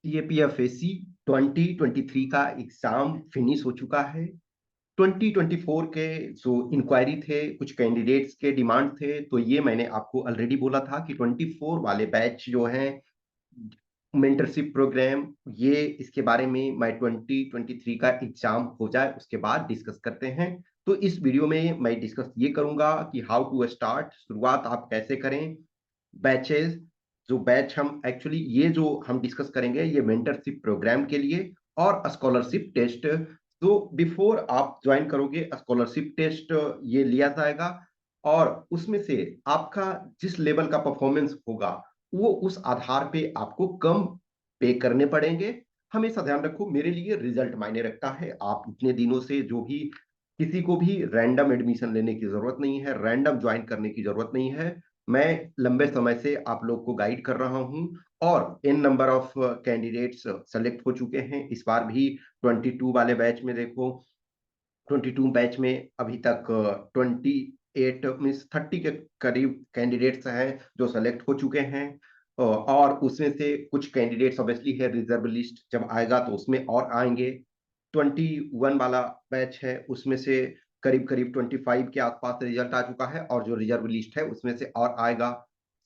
सीएपीएफएसी 2023 का exam finish हो चुका है। 2024 के जो इंक्वायरी थे, कुछ कैंडिडेट्स के डिमांड थे, तो ये मैंने आपको ऑलरेडी बोला था कि 24 वाले बैच जो हैं मेंटरशिप प्रोग्राम, ये इसके बारे में मैं 2023 का एग्जाम हो जाए उसके बाद डिस्कस करते हैं। तो इस वीडियो में मैं डिस्कस ये करूंगा कि हाउ टू स्टार्ट, शुरुआत आप कैसे करें बैचेस। जो बैच हम एक्चुअली ये जो हम डिस्कस करेंगे ये मेंटरशिप प्रोग्राम के लिए और स्कॉलरशिप टेस्ट। तो बिफोर आप ज्वाइन करोगे स्कॉलरशिप टेस्ट ये लिया जाएगा और उसमें से आपका जिस लेवल का परफॉर्मेंस होगा वो उस आधार पे आपको कम पे करने पड़ेंगे। हमेशा ध्यान रखो, मेरे लिए रिजल्ट मायने रखता है। आप इतने दिनों से जो भी, किसी को भी रैंडम एडमिशन लेने की जरूरत नहीं है, रैंडम ज्वाइन करने की जरूरत नहीं है। मैं लंबे समय से आप लोग को गाइड कर रहा हूं और इन नंबर ऑफ कैंडिडेट्स सेलेक्ट हो चुके हैं। इस बार भी 22 वाले बैच में देखो, 22 बैच में अभी तक 28 मीन्स 30 के करीब कैंडिडेट्स हैं जो सेलेक्ट हो चुके हैं। और उसमें से कुछ कैंडिडेट्स ऑब्वियसली है, रिजर्व लिस्ट जब आएगा तो उसमें और आएंगे। 21 वाला बैच है उसमें से करीब करीब 25 के आसपास रिजल्ट आ चुका है और जो रिजर्व लिस्ट है उसमें से और आएगा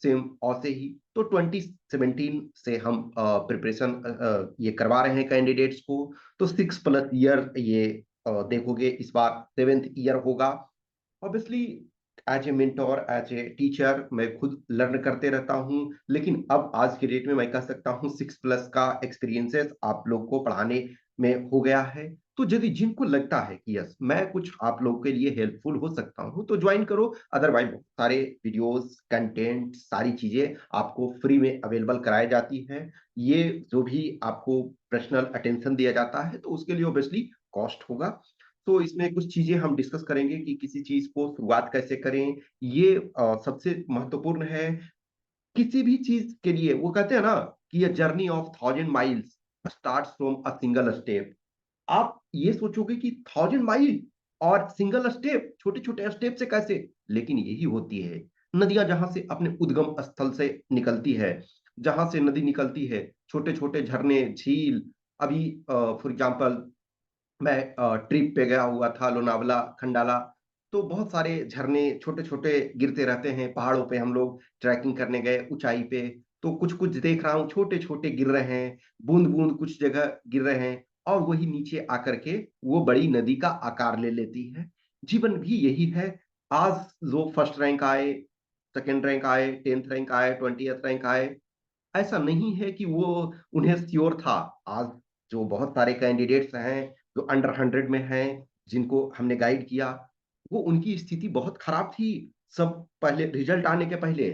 सेम। और से ही तो 2017 से हम प्रिपरेशन ये करवा रहे हैं कैंडिडेट्स को। तो 6+ ईयर ये देखोगे इस बार 7th ईयर होगा। Obviously as a mentor, as a teacher मैं खुद लर्न करते रहता हूँ, लेकिन अब आज के डेट में मैं कह सकता हूँ 6+ का एक्सपीरियंसेस आप लोग को पढ़ाने में हो गया है। तो यदि जिनको लगता है कि यस मैं कुछ आप लोग के लिए हेल्पफुल हो सकता हूँ तो ज्वाइन करो। अदरवाइज बहुत सारे वीडियोस, कंटेंट, सारी चीजें आपको फ्री में अवेलेबल कराई जाती है। ये जो भी आपको पर्सनल अटेंशन दिया जाता है तो उसके लिए ऑब्वियसली कॉस्ट होगा। तो इसमें कुछ चीजें हम डिस्कस करेंगे कि किसी चीज को शुरुआत कैसे करें। ये सबसे महत्वपूर्ण है। किसी भी चीज के लिए वो कहते हैं ना कि ये journey of 1000 miles start from a single step. आप ये सोचोगे कि 1000 माइल और सिंगल स्टेप, छोटे छोटे स्टेप से कैसे, लेकिन यही होती है। नदियां जहां से अपने उद्गम स्थल से निकलती है, जहां से नदी निकलती है, छोटे छोटे झरने, झील। अभी फॉर एग्जांपल मैं ट्रिप पे गया हुआ था लोनावला, खंडाला। तो बहुत सारे झरने छोटे छोटे गिरते रहते हैं पहाड़ों पे। हम लोग ट्रैकिंग करने गए ऊंचाई पे, तो कुछ कुछ देख रहा हूँ छोटे छोटे गिर रहे हैं, बूंद बूंद कुछ जगह गिर रहे हैं और वही नीचे आकर के वो बड़ी नदी का आकार ले लेती है। जीवन भी यही है। आज जो फर्स्ट रैंक आए, सेकंड रैंक आए, 10th रैंक आए, 20th रैंक आए, ऐसा नहीं है कि वो उन्हें श्योर था। आज जो बहुत सारे कैंडिडेट्स हैं जो अंडर 100 में हैं, जिनको हमने गाइड किया, वो उनकी स्थिति बहुत खराब थी सब पहले रिजल्ट आने के पहले।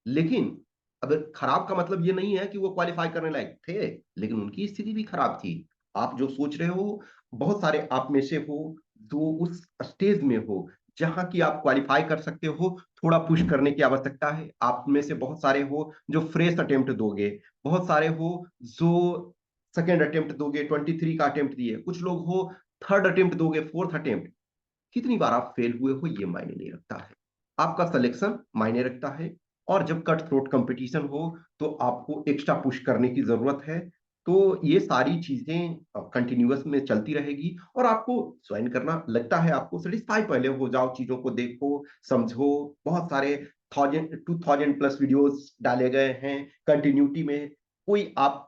लेकिन अब खराब का मतलब ये नहीं है कि वो क्वालिफाई करने लायक थे, लेकिन उनकी स्थिति भी खराब थी। आप जो सोच रहे हो, बहुत सारे आप में से हो जो उस स्टेज में हो जहां की आप क्वालिफाई कर सकते हो। थोड़ा पुश करने की आवश्यकता है। आप में से बहुत सारे हो जो फ्रेश अटेम्प्ट दोगे, बहुत सारे हो जो सेकेंड अटेम्प्ट दोगे, 23 का अटेम्प्ट दिए, कुछ लोग हो थर्ड अटेम्प्ट दोगे, फोर्थ अटेम्प्ट। कितनी बार आप फेल हुए हो ये मायने नहीं रखता है, आपका सिलेक्शन मायने रखता है। और जब कट थ्रोट कंपटीशन हो तो आपको एक्स्ट्रा पुश करने की जरूरत है। तो ये सारी चीजें कंटिन्यूअस में चलती रहेगी और आपको ज्वाइन करना लगता है, आपको सेटिस्फाई पहले हो जाओ, चीजों को देखो, समझो। बहुत सारे 1000 2,000+ वीडियोस डाले गए हैं कंटिन्यूटी में। कोई आप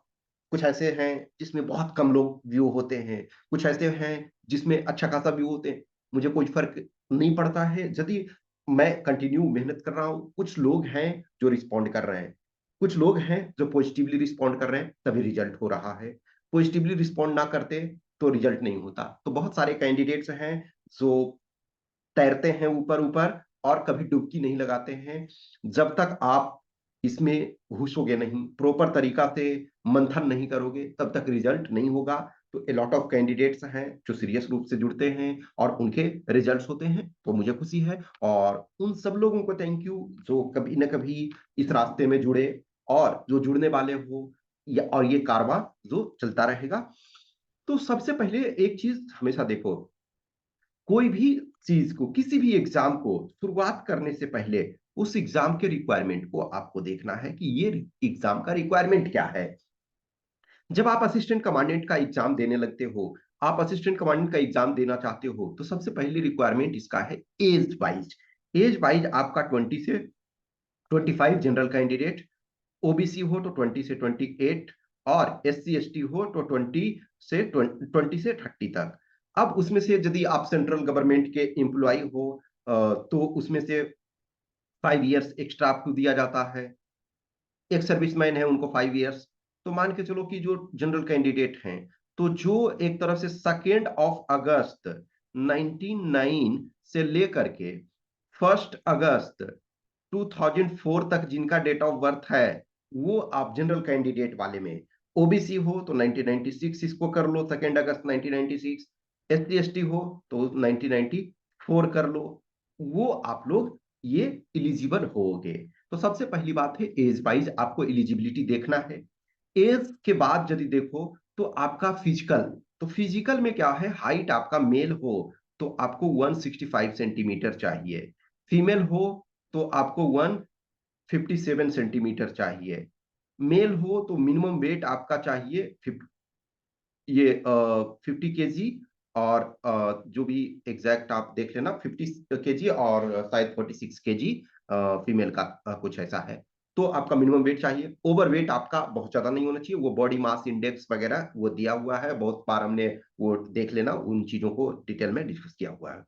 कुछ ऐसे हैं जिसमें बहुत कम लोग व्यू होते हैं, कुछ ऐसे हैं जिसमें अच्छा खासा व्यू होते हैं। मुझे कोई फर्क नहीं पड़ता है यदि मैं कंटिन्यू मेहनत कर रहा हूं। कुछ लोग हैं जो रिस्पॉन्ड कर रहे हैं, कुछ लोग हैं जो पॉजिटिवली रिस्पॉन्ड कर रहे हैं, तभी रिजल्ट हो रहा है। पॉजिटिवली रिस्पॉन्ड ना करते तो रिजल्ट नहीं होता। तो बहुत सारे कैंडिडेट्स हैं जो तैरते हैं ऊपर ऊपर और कभी डुबकी नहीं लगाते हैं। जब तक आप इसमें घुसोगे नहीं, प्रॉपर तरीका से मंथन नहीं करोगे, तब तक रिजल्ट नहीं होगा। तो ए लॉट ऑफ कैंडिडेट्स हैं जो सीरियस रूप से जुड़ते हैं और उनके रिजल्ट्स होते हैं, तो मुझे खुशी है। और उन सब लोगों को थैंक यू जो कभी ना कभी इस रास्ते में जुड़े और जो जुड़ने वाले हो, या और ये कारवां जो चलता रहेगा। तो सबसे पहले एक चीज हमेशा देखो, कोई भी चीज को, किसी भी एग्जाम को शुरुआत करने से पहले उस एग्जाम के रिक्वायरमेंट को आपको देखना है कि ये एग्जाम का रिक्वायरमेंट क्या है। जब आप असिस्टेंट कमांडेंट का एग्जाम देने लगते हो, आप असिस्टेंट कमांडेंट का एग्जाम देना चाहते हो, तो सबसे पहली रिक्वायरमेंट इसका है एज वाइज। एज वाइज आपका 20 से 25 जनरल कैंडिडेट, ओबीसी हो तो 20 से 28, और एससी एसटी हो तो 20 से 30 तक। अब उसमें से यदि आप सेंट्रल गवर्नमेंट के एम्प्लॉय हो, तो उसमें से 5 इयर्स एक्स्ट्रा आपको दिया जाता है। एक सर्विसमैन है उनको 5 इयर्स। तो मान के चलो कि जो जनरल कैंडिडेट हैं, तो जो एक तरफ से 2 अगस्त 1999 से लेकर के 1 अगस्त 2004 तक जिनका डेट ऑफ बर्थ है, वो आप जनरल कैंडिडेट वाले में, ओबीसी हो तो 1996 इसको कर लो, 2 अगस्त 1996। एससी एसटी हो तो 1994 कर लो। वो आप लोग ये इलिजिबल होगे। तो सबसे पहली बात है एज वाइज आपको एलिजिबिलिटी देखना है। एज के बाद यदि देखो तो आपका फिजिकल, तो फिजिकल में क्या है, हाइट आपका मेल हो तो आपको 165 सेंटीमीटर चाहिए, फीमेल हो तो आपको 157 सेंटीमीटर चाहिए, मेल हो तो मिनिमम वेट आपका चाहिए ये 50 केजी, और जो भी एग्जैक्ट आप देख लेना 50 केजी, और शायद 46 केजी फीमेल का कुछ ऐसा है। तो आपका मिनिमम वेट चाहिए। ओवर वेट आपका बहुत ज्यादा नहीं होना चाहिए, वो बॉडी मास इंडेक्स वगैरह वो दिया हुआ है, बहुत बार हमने वो देख लेना, उन चीजों को डिटेल में डिस्कस किया हुआ है।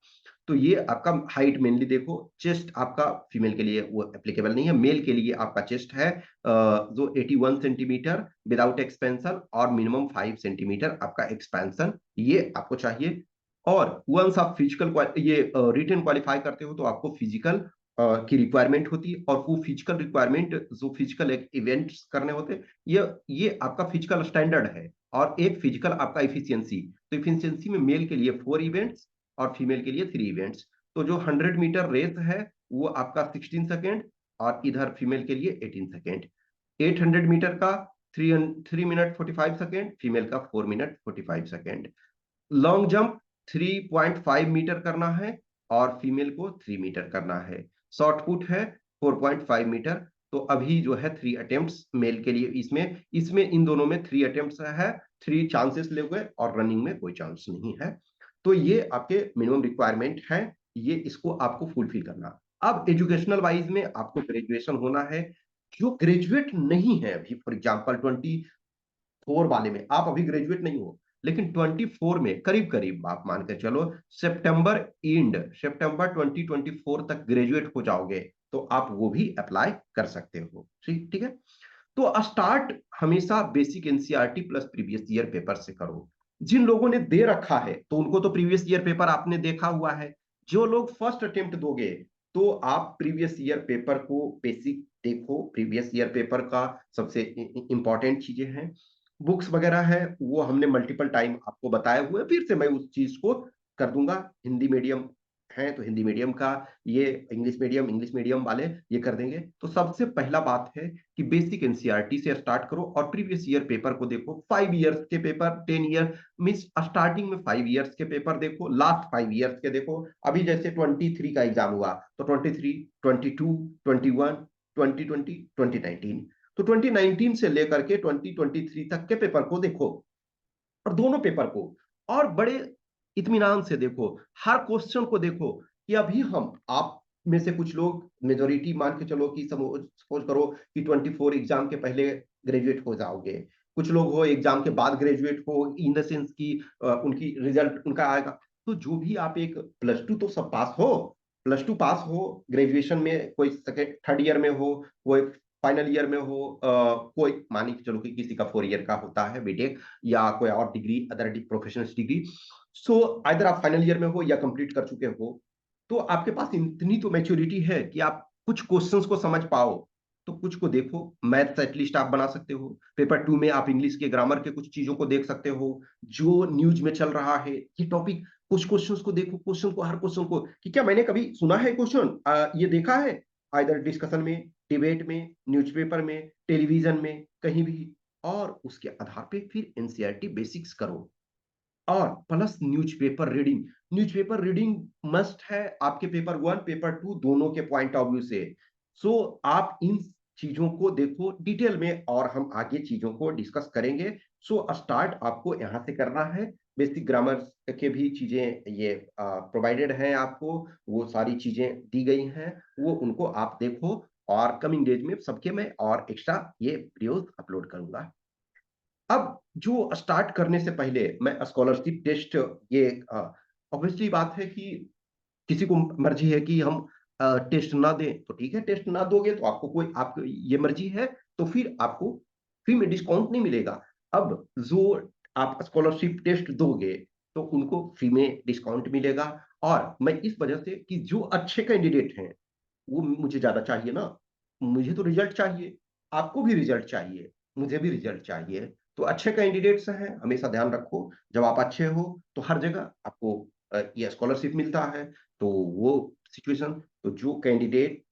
तो ये आपका हाइट मेनली देखो। चेस्ट आपका फीमेल के लिए वो एप्लीकेबल नहीं है, मेल के लिए आपका चेस्ट है जो 81 सेंटीमीटर विदाउट एक्सपेंशन, और मिनिमम 5 सेंटीमीटर आपका एक्सपेंशन, ये आपको चाहिए। और वंस आप फिजिकल ये रिटन क्वालिफाई करते हो तो आपको फिजिकल की रिक्वायरमेंट होती है, और वो फिजिकल रिक्वायरमेंट जो फिजिकल इवेंट्स करने होते हैं, ये आपका फिजिकल स्टैंडर्ड है। और एक फिजिकल आपका इफिशियंसी, तो इफिशियंसी में मेल के लिए 4 इवेंट्स और फीमेल के लिए 3 इवेंट्स। तो जो 100 मीटर रेस है वो आपका 16 सेकेंड, और इधर फीमेल के लिए 18 सेकेंड। 800 मीटर का 3 मिनट 45 सेकेंड, फीमेल का 4 minute 45 second. Long jump 3.5 metre करना है, और फीमेल को 3 मीटर करना है। शॉर्ट पुट है 4.5 मीटर। तो अभी जो है 3 अटेम्प्ट मेल के लिए, इसमें इसमें इन दोनों में 3 अटेम्प्ट है, 3 चांसेस ले हुए, और रनिंग में कोई चांस नहीं है। तो ये आपके मिनिमम रिक्वायरमेंट है, ये इसको आपको फुलफिल करना। अब एजुकेशनल वाइज में आपको ग्रेजुएशन होना है। जो ग्रेजुएट नहीं है अभी, फॉर एग्जाम्पल 24 वाले में आप अभी ग्रेजुएट नहीं हो, लेकिन 24 में करीब करीब आप मान के चलो सितंबर 2024 तक ग्रेजुएट हो जाओगे, तो आप वो भी अप्लाई कर सकते हो। ठीक ठीक है। तो स्टार्ट हमेशा basic NCERT plus previous year paper से करो। जिन लोगों ने दे रखा है तो उनको तो प्रीवियस ईयर पेपर आपने देखा हुआ है। जो लोग फर्स्ट अटेम्प्ट दोगे, तो आप प्रीवियस ईयर पेपर को बेसिक देखो। प्रीवियस ईयर पेपर का सबसे इंपॉर्टेंट चीजें हैं, बुक्स वगैरह है, वो हमने मल्टीपल टाइम आपको बताए हुए, फिर से मैं उस चीज को कर दूंगा। हिंदी मीडियम है तो हिंदी मीडियम का, ये इंग्लिश मीडियम वाले ये कर देंगे। तो सबसे पहला बात है कि बेसिक एनसीईआरटी से स्टार्ट करो, और प्रीवियस ईयर पेपर को देखो। 5 इयर्स के पेपर, 10 ईयर मीन्स स्टार्टिंग में 5 इयर्स के पेपर देखो, लास्ट 5 इयर्स के देखो। अभी जैसे 23 का एग्जाम हुआ, तो 23, 22, 21, 2020, 2019, तो 2019 से लेकर के 2023 तक के पेपर को देखो, और दोनों पेपर को, और बड़े इत्मीनान से देखो। हर क्वेश्चन को देखो कि अभी हम आप में से कुछ लोग, मेजोरिटी मान के चलो कि सपोज करो कि 24 एग्जाम के पहले ग्रेजुएट हो जाओगे, कुछ लोग हो एग्जाम के बाद ग्रेजुएट हो, इन द सेंस की उनकी रिजल्ट उनका आएगा। तो जो भी आप एक +2 तो सब पास हो, +2 पास हो, ग्रेजुएशन में कोई सेकेंड थर्ड ईयर में हो, कोई फाइनल ईयर में हो, कोई मान के चलो कि किसी का 4 ईयर का होता है बीटेक, या कोई और degree, other professional degree. So either आप फाइनल ईयर में हो या कंप्लीट कर चुके हो, तो आपके पास इतनी तो मैच्योरिटी है कि आप कुछ क्वेश्चंस को समझ पाओ। तो कुछ को देखो, मैथ्स एटलीस्ट आप बना सकते हो। पेपर 2 में आप इंग्लिश के ग्रामर के कुछ चीजों को देख सकते हो, जो न्यूज में चल रहा है ये टॉपिक। कुछ क्वेश्चंस को देखो, क्वेश्चन को, हर क्वेश्चन को, कि क्या मैंने कभी सुना है क्वेश्चन, ये देखा है आइदर डिस्कशन में, डिबेट में, न्यूज़पेपर में, टेलीविजन में, कहीं भी। और उसके आधार पे फिर एनसीईआरटी बेसिक्स करो, और plus newspaper reading. Newspaper reading must है आपके पेपर 1 पेपर 2 दोनों के पॉइंट ऑफ व्यू से। सो आप इन चीजों को देखो डिटेल में और हम आगे चीजों को डिस्कस करेंगे। सो स्टार्ट आपको यहाँ से करना है। बेसिक ग्रामर के भी चीजें ये प्रोवाइडेड हैं आपको, वो सारी चीजें दी गई हैं, वो उनको आप देखो। और कमिंग डेज में सबके मैं और एक्स्ट्रा ये वीडियोस अपलोड करूंगा। अब जो स्टार्ट करने से पहले मैं स्कॉलरशिप टेस्ट, ये ऑब्वियसली बात है कि किसी को मर्जी है कि हम टेस्ट ना दें, तो ठीक है, टेस्ट ना दोगे तो आपको कोई, आप ये मर्जी है, तो फिर आपको फ्री में डिस्काउंट नहीं मिलेगा। अब जो आप स्कॉलरशिप टेस्ट दोगे तो उनको फ्री में डिस्काउंट मिलेगा। और मैं इस वजह से कि जो अच्छे कैंडिडेट हैं वो मुझे ज्यादा चाहिए ना, मुझे तो रिजल्ट चाहिए, आपको भी रिजल्ट चाहिए, मुझे भी रिजल्ट चाहिए। तो अच्छे कैंडिडेट्स हैं, हमेशा ध्यान रखो, जब आप अच्छे हो तो हर जगह आपको ये स्कॉलरशिप मिलता है। तो वो सिचुएशन, तो जो कैंडिडेट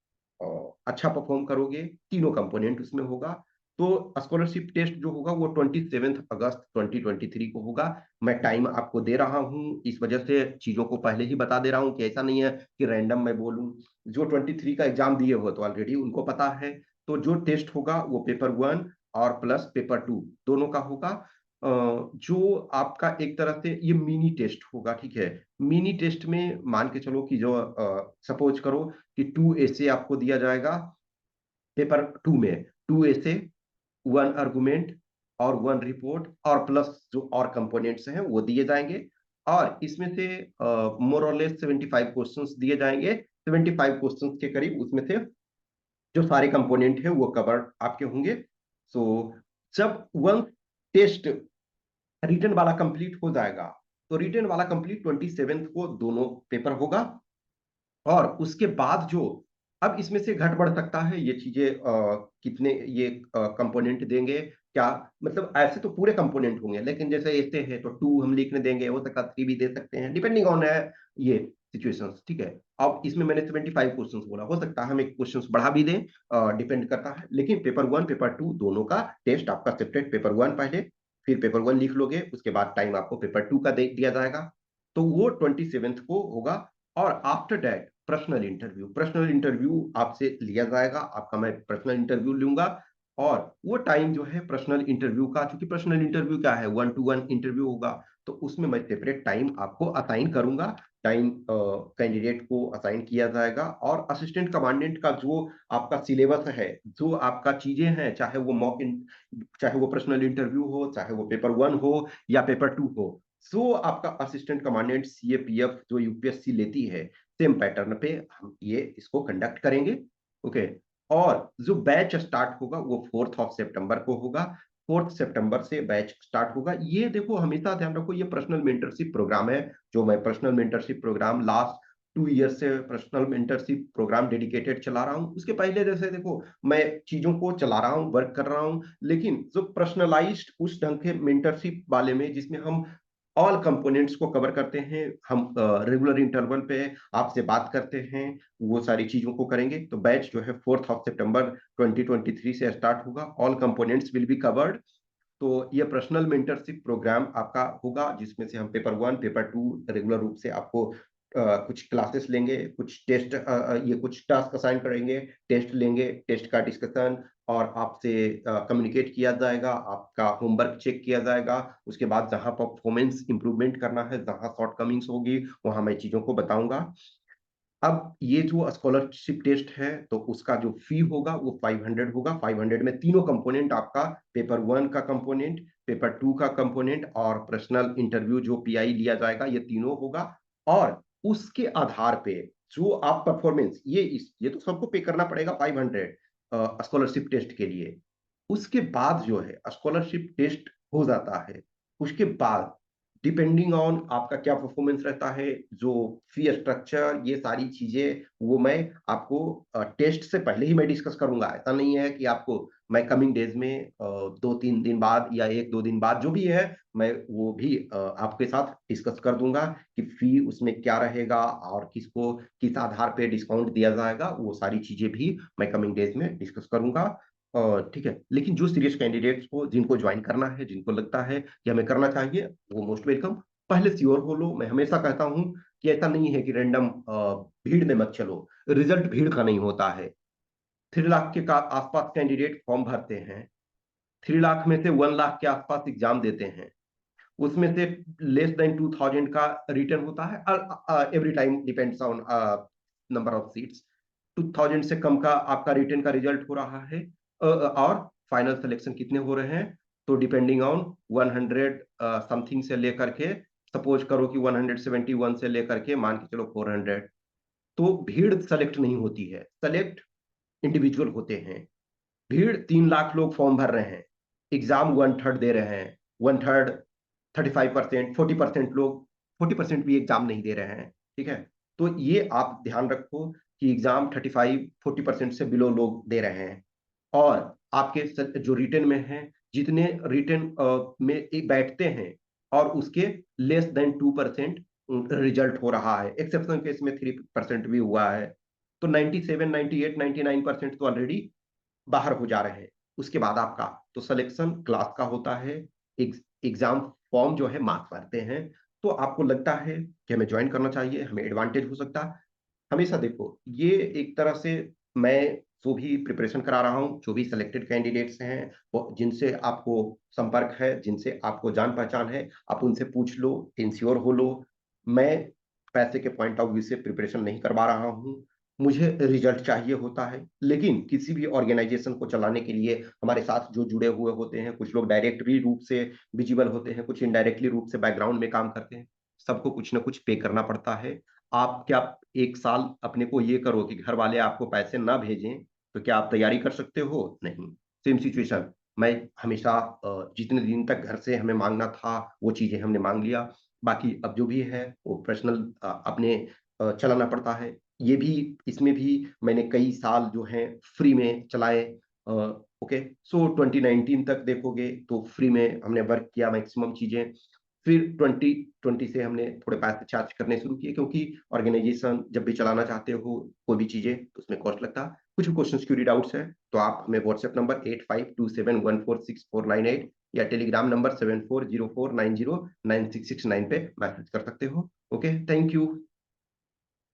अच्छा परफॉर्म करोगे, तीनों कंपोनेंट उसमें होगा। तो स्कॉलरशिप टेस्ट जो होगा वो 27 अगस्त 2023 को होगा। मैं टाइम आपको दे रहा हूँ, इस वजह से चीजों को पहले ही बता दे रहा हूँ कि ऐसा नहीं है कि रैंडम मैं बोलूँ। जो 23 का एग्जाम दिए हो तो ऑलरेडी उनको पता है। तो जो टेस्ट होगा वो पेपर 1 और प्लस पेपर 2 दोनों का होगा। जो आपका एक तरह से ये मिनी टेस्ट होगा, ठीक है। मिनी टेस्ट में मान के चलो कि जो सपोज करो कि 2 ऐसे आपको दिया जाएगा पेपर 2 में, 2 ऐसे, 1 आर्गुमेंट और 1 रिपोर्ट और प्लस जो और कंपोनेंट्स हैं वो दिए जाएंगे। और इसमें से मोर और लेस 75 क्वेश्चंस दिए जाएंगे। 75 क्वेश्चंस के करीब उसमें से जो सारे कंपोनेंट है वो कवर आपके होंगे। सो जब वन टेस्ट रिटर्न वाला कंप्लीट हो जाएगा, तो रिटर्न वाला कंप्लीट 27 को दोनों पेपर होगा। और उसके बाद जो, अब इसमें से घट बढ़ सकता है ये चीजें, कितने ये कंपोनेंट देंगे क्या, मतलब ऐसे तो पूरे कंपोनेंट होंगे, लेकिन जैसे ऐसे है तो 2 हम लिखने देंगे, हो सकता है 3 भी दे सकते हैं, डिपेंडिंग ऑन है ये सिचुएशंस, ठीक है। अब इसमें मैंने 75 क्वेश्चंस बोला, हो सकता है हम एक क्वेश्चंस बढ़ा भी दें, डिपेंड करता है। लेकिन पेपर 1 पेपर 2 दोनों का टेस्ट आपका सेपरेट, पेपर 1 पहले, फिर पेपर 1 लिख लोगे, उसके बाद टाइम आपको पेपर 2 का दे दिया जाएगा। तो वो 27 को होगा। और after that personal interview, personal interview आपसे लिया जाएगा, आपका मैं पर्सनल इंटरव्यू लूंगा। और वो टाइम जो है पर्सनल इंटरव्यू का, क्योंकि पर्सनल इंटरव्यू क्या है, 1 to 1 इंटरव्यू होगा, तो उसमें मैं सेपरेट टाइम आपको असाइन करूंगा। टाइम कैंडिडेट को असाइन किया जाएगा। और असिस्टेंट कमांडेंट का जो आपका सिलेबस है, जो आपका चीजें हैं, चाहे वो चाहे वो पर्सनल इंटरव्यू हो, चाहे वो पेपर 1 हो या पेपर 2 हो, सो आपका असिस्टेंट कमांडेंट सीएपीएफ जो यूपीएससी लेती है, सेम पैटर्न पे हम ये इसको कंडक्ट करेंगे। ओके। और जो बैच स्टार्ट होगा वो 4 सितंबर को होगा। 4 सितंबर से बैच स्टार्ट होगा। ये देखो, हमेशा ध्यान रखो, ये पर्सनल मेंटरशिप प्रोग्राम है। जो मैं personal mentorship programme last 2 year से पर्सनल मेंटरशिप प्रोग्राम डेडिकेटेड चला रहा हूँ। उसके पहले जैसे देखो, मैं चीजों को चला रहा हूँ, वर्क कर रहा हूँ, लेकिन जो पर्सनलाइज्ड उस ढंग के मेंटरशिप वाले में, जिसमें हम ऑल कंपोनेंट्स को कवर करते हैं, हम रेगुलर इंटरवल पे आपसे बात करते हैं, वो सारी चीजों को करेंगे। तो बैच जो है 4 सितंबर 2023 से स्टार्ट होगा। All components will be covered. तो ये पर्सनल मेंटरशिप प्रोग्राम आपका होगा, जिसमें से हम पेपर 1 पेपर 2 रेगुलर रूप से आपको कुछ क्लासेस लेंगे, कुछ टेस्ट, ये कुछ टास्क असाइन करेंगे, टेस्ट लेंगे, टेस्ट का डिस्कशन, और आपसे कम्युनिकेट किया जाएगा, आपका होमवर्क चेक किया जाएगा। उसके बाद जहां परफॉर्मेंस इंप्रूवमेंट करना है, जहां शॉर्ट कमिंग्स होगी, वहां मैं चीजों को बताऊंगा। अब ये जो स्कॉलरशिप टेस्ट है, तो उसका जो फी होगा वो 500 होगा। 500 में तीनों कंपोनेंट आपका, पेपर 1 का कंपोनेंट, पेपर 2 का कंपोनेंट और पर्सनल इंटरव्यू जो पीआई लिया जाएगा, ये तीनों होगा। और उसके आधार पे जो आप परफॉर्मेंस, ये तो सबको पे करना पड़ेगा 500 स्कॉलरशिप टेस्ट के लिए। उसके बाद जो है स्कॉलरशिप टेस्ट हो जाता है, उसके बाद डिपेंडिंग ऑन आपका क्या परफॉर्मेंस रहता है, जो फी स्ट्रक्चर, ये सारी चीजें वो मैं आपको टेस्ट से पहले ही मैं डिस्कस करूंगा। ऐसा नहीं है कि आपको मैं कमिंग डेज में 2-3 दिन बाद या 1-2 दिन बाद जो भी है, मैं वो भी आपके साथ डिस्कस कर दूंगा कि फी उसमें क्या रहेगा और किसको किस आधार पे डिस्काउंट दिया जाएगा, वो सारी चीजें भी मैं कमिंग डेज में डिस्कस करूंगा। ठीक है। लेकिन जो सीरियस कैंडिडेट्स को, जिनको ज्वाइन करना है, जिनको लगता है कि हमें करना चाहिए, वो मोस्ट वेलकम। पहले श्योर हो लो। मैं हमेशा कहता हूं कि ऐसा नहीं है कि रैंडम भीड़ में मत चलो, रिजल्ट भीड़ का नहीं होता है। 3 लाख के आसपास कैंडिडेट फॉर्म भरते हैं। 3 लाख में से 1 लाख के आसपास एग्जाम देते हैं। उसमें से लेस देन 2000 का रिटर्न होता है। Every time depends on number of seats. 2000 से कम का आपका रिटर्न का रिजल्ट हो रहा है। और फाइनल सिलेक्शन कितने हो रहे हैं, तो डिपेंडिंग ऑन 100 समथिंग से लेकर के, सपोज करो कि 171 से लेकर के मान के चलो 400, तो भीड़ सेलेक्ट नहीं होती है, सेलेक्ट इंडिविजुअल होते हैं। भीड़ 3 लाख लोग फॉर्म भर रहे हैं, एग्जाम 1/3 दे रहे हैं, 1/3, 35%, 40% लोग, 40% भी एग्जाम नहीं दे रहे हैं। ठीक है, तो ये आप ध्यान रखो कि एग्जाम 35-40% से बिलो लोग दे रहे हैं। और आपके जो रिटर्न में है, जितने रिटर्न में एक बैठते हैं और उसके लेस देन 2% रिजल्ट हो रहा है, एक्सेप्शन केस में 3% भी हुआ है, तो 97, 98, 99% तो ऑलरेडी बाहर हो जा रहे हैं। उसके बाद आपका तो सिलेक्शन क्लास का होता है। एग्जाम फॉर्म जो है मार्क्स भरते हैं। तो आपको लगता है कि हमें ज्वाइन करना चाहिए, हमें एडवांटेज हो सकता है, हमेशा देखो ये एक तरह से, मैं जो भी प्रिपरेशन करा रहा हूँ, जो भी सिलेक्टेड कैंडिडेट्स हैं, वो जिनसे आपको संपर्क है, जिनसे आपको जान पहचान है, आप उनसे पूछ लो, इंश्योर हो लो। मैं पैसे के पॉइंट ऑफ व्यू से प्रिपरेशन नहीं करवा रहा हूँ, मुझे रिजल्ट चाहिए होता है। लेकिन किसी भी ऑर्गेनाइजेशन को चलाने के लिए हमारे साथ जो जुड़े हुए होते हैं, कुछ लोग डायरेक्टली रूप से विजिबल होते हैं, कुछ इनडायरेक्टली रूप से बैकग्राउंड में काम करते हैं, सबको कुछ ना कुछ पे करना पड़ता है। आप क्या 1 साल अपने को ये करो कि घर वाले आपको पैसे ना भेजें, तो क्या आप तैयारी कर सकते हो? नहीं। सेम सिचुएशन, मैं हमेशा जितने दिन तक घर से हमें मांगना था वो चीजें हमने मांग लिया, बाकी अब जो भी है वो पर्सनल अपने चलाना पड़ता है। ये भी, इसमें भी मैंने कई साल जो है फ्री में चलाए। ओके, सो 2019 तक देखोगे तो फ्री में हमने वर्क किया मैक्सिमम चीजें। फिर 2020 से हमने थोड़े पैसे चार्ज करने शुरू किए, क्योंकि ऑर्गेनाइजेशन जब भी चलाना चाहते हो कोई भी चीजें, तो उसमें कॉस्ट लगता है। कुछ भी क्वेश्चन क्यूरी डाउट्स है तो आप हमें व्हाट्सएप नंबर 8527146498 या टेलीग्राम नंबर 7404909669 पे मैसेज कर सकते हो। Okay, thank you.